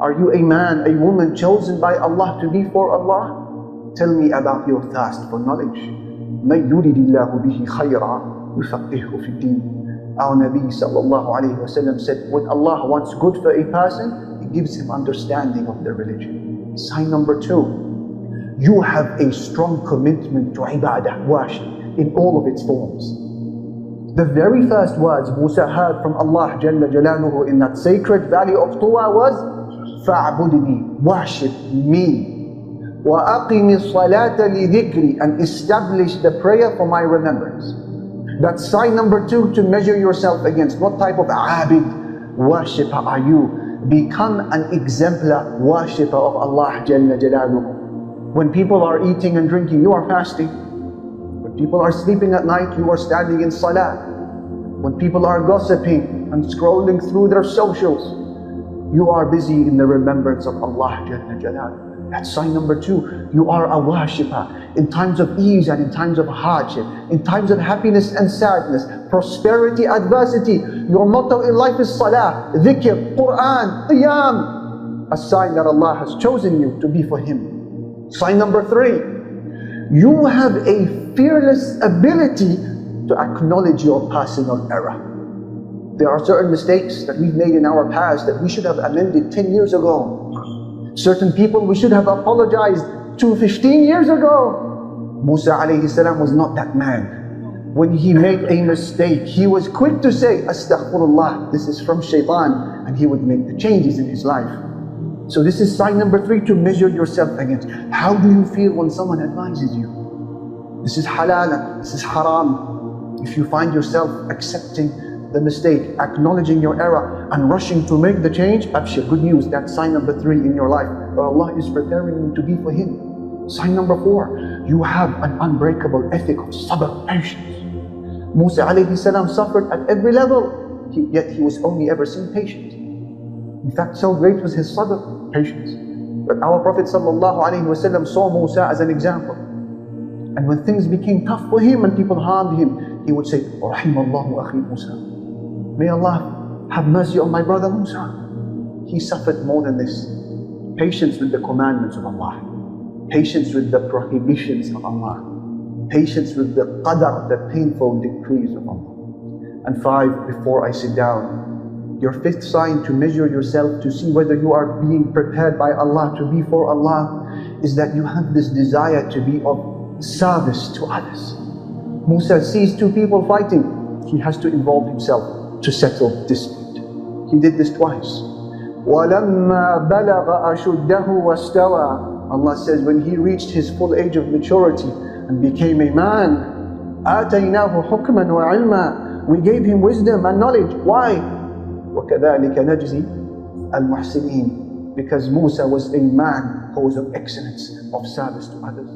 Are you a man, a woman chosen by Allah to be for Allah? Tell me about your thirst for knowledge. مَن يُرِدِ اللَّهُ بِهِ خَيْرًا يُفَقِّهْهُ فِي الدِّينِ. Our Nabi sallallahu alayhi wa sallam said, when Allah wants good for a person, He gives him understanding of the religion. Sign number 2, you have a strong commitment to ibadah, worship, in all of its forms. The very first words Musa heard from Allah Jalla Jalaluhu in that sacred valley of Tuwa was, فَاعْبُدْنِي, worship me. وَأَقِمِ الصَّلَاةَ لِذِكْرِ, and establish the prayer for my remembrance. That's sign number 2 to measure yourself against. What type of abid, worshipper are you? Become an exemplar worshipper of Allah Jalla Jalaluhu. When people are eating and drinking, you are fasting. When people are sleeping at night, you are standing in salah. When people are gossiping and scrolling through their socials, you are busy in the remembrance of Allah Jalla Jalaluhu. That's sign number 2. You are a worshipper in times of ease and in times of hardship, in times of happiness and sadness, prosperity, adversity. Your motto in life is salah, dhikr, Quran, qiyam. A sign that Allah has chosen you to be for Him. Sign number 3. You have a fearless ability to acknowledge your personal error. There are certain mistakes that we've made in our past that we should have amended 10 years ago. Certain people we should have apologized to 15 years ago. Musa alayhi salam was not that man. When he made a mistake, he was quick to say, Astaghfirullah, this is from shaitan, and he would make the changes in his life. So this is sign number 3 to measure yourself against. How do you feel when someone advises you? This is halal, this is haram. If you find yourself accepting the mistake, acknowledging your error, and rushing to make the change, abshir, good news, that's sign number 3 in your life, where Allah is preparing you to be for Him. Sign number 4, you have an unbreakable ethic of sabr, patience. Musa alayhi salam suffered at every level, yet he was only ever seen patient. In fact, so great was his sabr, patience, that our Prophet sallallahu alayhi wa sallam saw Musa as an example. And when things became tough for him and people harmed him, he would say, Rahimallahu akhi Musa. May Allah have mercy on my brother Musa. He suffered more than this. Patience with the commandments of Allah. Patience with the prohibitions of Allah. Patience with the qadar, the painful decrees of Allah. And 5, before I sit down, your 5th sign to measure yourself to see whether you are being prepared by Allah to be for Allah is that you have this desire to be of service to others. Musa sees 2 people fighting. He has to involve himself to settle dispute. He did this twice. وَلَمَّا بَلَغَ أَشُدَّهُ وَاسْتَوَى. Allah says when he reached his full age of maturity and became a man, آتَيْنَاهُ حُكْمًا وَعِلْمًا. We gave him wisdom and knowledge. Why? وَكَذَلِكَ نَجْزِي الْمُحْسِنِينَ. Because Musa was a man who was of excellence, of service to others.